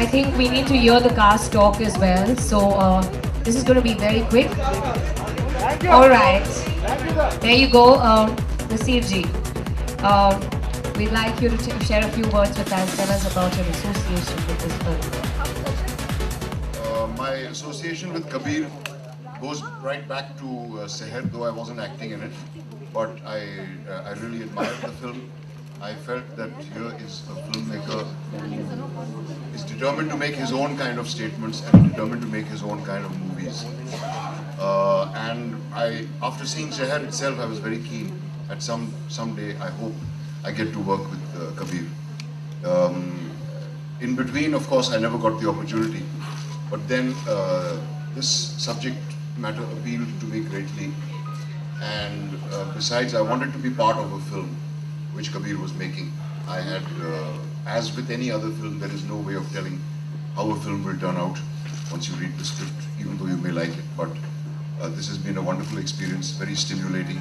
I think we need to hear the cast talk as well. So this is going to be very quick. All right. There you go, Nasir ji. We'd like you to share a few words with us. Tell us about your association with this film. My association with Kabir goes right back to Seher, though I wasn't acting in it. But I really admired the film. I felt that here is a filmmaker who is determined to make his own kind of statements and determined to make his own kind of movies. And after seeing Seher itself, I was very keen. At someday, I hope I get to work with Kabir. In between, of course, I never got the opportunity. But then this subject matter appealed to me greatly. And besides, I wanted to be part of a film which Kabir was making. I had, as with any other film, there is no way of telling how a film will turn out once you read the script, even though you may like it. But this has been a wonderful experience, very stimulating.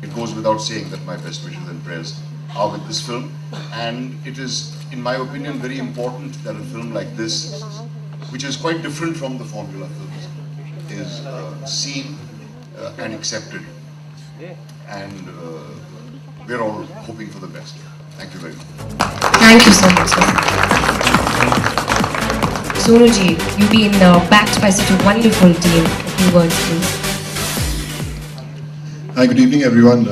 It goes without saying that my best wishes and prayers are with this film. And it is, in my opinion, very important that a film like this, which is quite different from the formula films, is seen and accepted. And we're all hoping for the best. Thank you very much. Thank you so much, sir. Sonuji, you've been backed by such a wonderful team. A few words, please. Hi, good evening, everyone.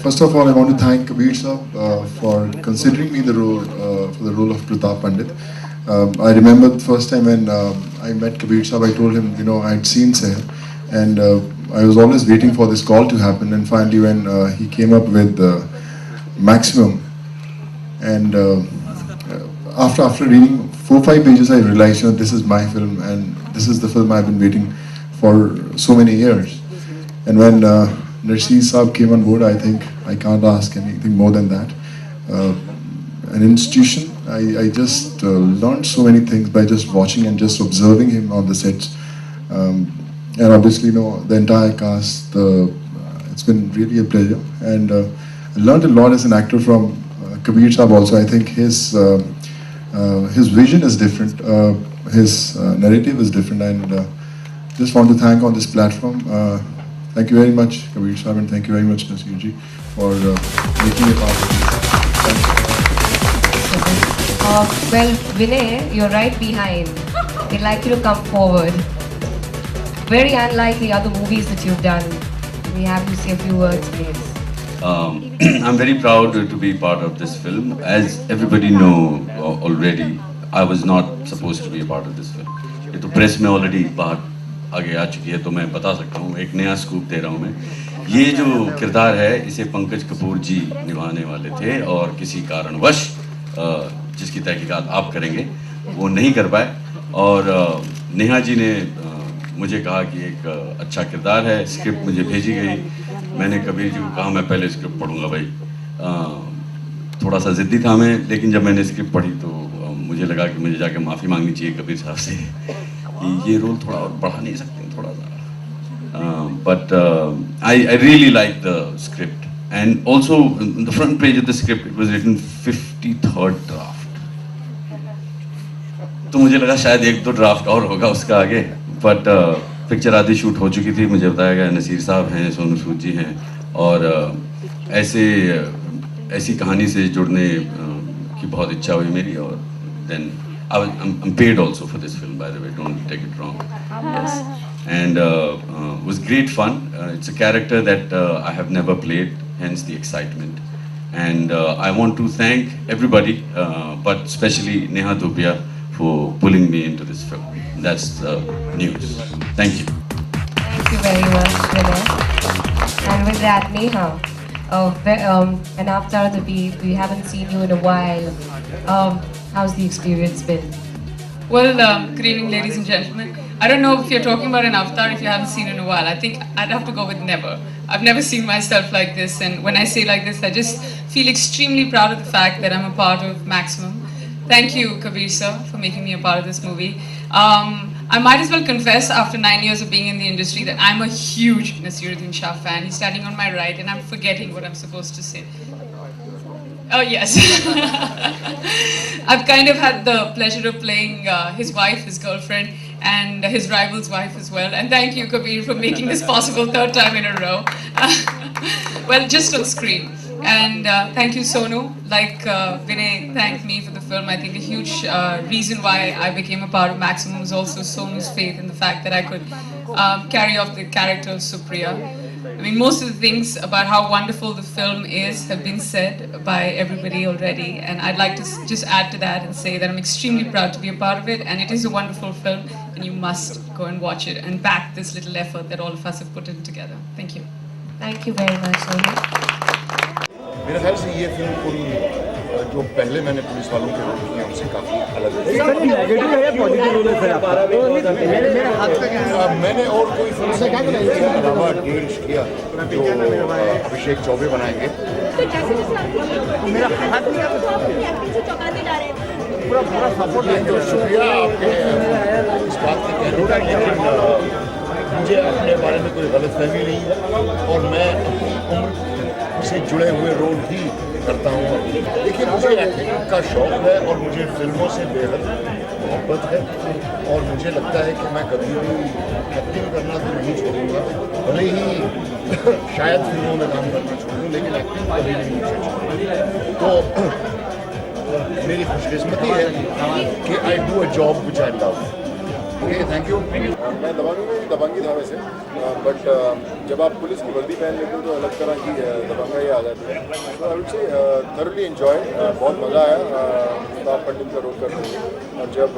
First of all, I want to thank Kabir Saab for considering me for the role of Pratap Pandit. I remember the first time when I met Kabir Saab, I told him, I had seen Seher, and I was always waiting for this call to happen. And finally, when he came up with Maximum, and after reading 4-5 pages, I realized, this is my film, and this is the film I've been waiting for so many years. And when Nasir Saab came on board, I think I can't ask anything more than that. An institution. I just learned so many things by just watching and just observing him on the sets. And obviously, the entire cast, it's been really a pleasure. And I learned a lot as an actor from Kabir Saab also. I think his vision is different, his narrative is different, and just want to thank on this platform. Thank you very much, Kabir Saab, and thank you very much, Nasir ji, for making it possible. Well, Vinay, you're right behind. We'd like you to come forward. Very unlike the other movies that you've done. We have you say a few words, please. I'm very proud to be part of this film. As everybody know already, I was not supposed to be a part of this film. ये तो press में already बाहर आगे आ चुकी है, तो मैं बता सकता हूँ, एक नया स्कूप दे रहा हूँ मैं. ये जो किरदार है, इसे पंकज कपूर जी निभाने वाले थे, और किसी कारणवश जिसकी तहकीकात आप करेंगे, वो नहीं कर पाए. और नेहा जी ने मुझे कहा कि एक अच्छा किरदार है, स्क्रिप्ट मुझे भेजी गई. मैंने कबीर जी को कहा मैं पहले स्क्रिप्ट पढ़ूंगा भाई. थोड़ा सा ज़िद्दी था मैं, लेकिन जब मैंने स्क्रिप्ट पढ़ी तो मुझे लगा कि मुझे जाके माफ़ी मांगनी चाहिए कबीर साहब से कि ये रोल थोड़ा और बढ़ा नहीं सकते हैं थोड़ा सा. But I really like the script, and also in the front page of the script it was written 53rd draft. तो मुझे लगा शायद 1-2 ड्राफ्ट और होगा उसका आगे. बट पिक्चर आधी शूट हो चुकी थी. मुझे बताया गया नसीर साहब हैं, सोनू सूद जी हैं, और ऐसी कहानी से जुड़ने की बहुत इच्छा हुई मेरी. और then I'm paid also for this film, by the way, don't take it wrong. Yes. And it was great fun. It's a character that I have never played, hence the excitement. And I want to thank everybody, but especially Neha Dhupia, for pulling me into this film. That's the news. Thank you. Thank you very much, Vinay. And with that, Neha, an avatar that we haven't seen you in a while. How's the experience been? Well, good evening, ladies and gentlemen. I don't know if you're talking about an avatar if you haven't seen it in a while. I think I'd have to go with never. I've never seen myself like this, and when I say like this, I just feel extremely proud of the fact that I'm a part of Maximum. Thank you, Kabir sir, for making me a part of this movie. I might as well confess after 9 years of being in the industry that I'm a huge Naseeruddin Shah fan. He's standing on my right and I'm forgetting what I'm supposed to say. Oh yes. I've kind of had the pleasure of playing his wife, his girlfriend, and his rival's wife as well. And thank you, Kabir, for making this possible third time in a row. Well, just on screen. And thank you, Sonu. Like Vinay thanked me for the film, I think a huge reason why I became a part of Maximum was also Sonu's faith in the fact that I could carry off the character of Supriya. I mean, most of the things about how wonderful the film is have been said by everybody already, and I'd like to just add to that and say that I'm extremely proud to be a part of it, and it is a wonderful film, and you must go and watch it and back this little effort that all of us have put in together. Thank you. Thank you very much, Sonu. मेरे ख्याल से ये film उन जो पहले मैंने police वालों के रोल किए उनसे काफ़ी अलग है। नेगेटिव है या पॉजिटिव रोल है सर आपका? मैंने और कोई फिल्म से अलावा डेढ़ किया जो अभिषेक चौबे बनाएंगे। मेरा हाथ नहीं पूरा सपोर्ट है। तो शुक्रिया आपके इस बात के कहने का, लेकिन मुझे अपने बारे में कोई गलतफहमी नहीं है और मैं अपनी उम्र से जुड़े हुए रोल ही करता हूँ। देखिए, मुझे एक्टिंग का शौक़ है और मुझे फिल्मों से बेहद मोहब्बत है और मुझे लगता है कि मैं कभी भी एक्टिंग करना तो नहीं छोड़ूंगा, भले ही शायद फिल्मों में काम करना छोड़ूँ, लेकिन एक्टिंग कभी भी नहीं छोड़ूंगा। तो मेरी खुशकिस्मती है कि I do a job which I love. Okay, thank you. मैं दबंगी था वैसे, बट जब आप पुलिस की वर्दी पहन लेते हो तो अलग तरह की दबंगाई आ जाती है। तो I would say thoroughly enjoy, बहुत मज़ा आया प्रताप पंडित का रोल करते हुए। और जब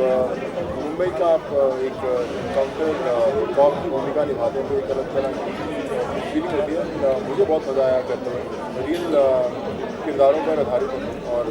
मुंबई का आप एक काउंटर कॉप की भूमिका निभाते हैं तो एक अलग तरह की फीलिंग होती है। मुझे बहुत मज़ा आया करते हुए, रियल किरदारों पर आधारित और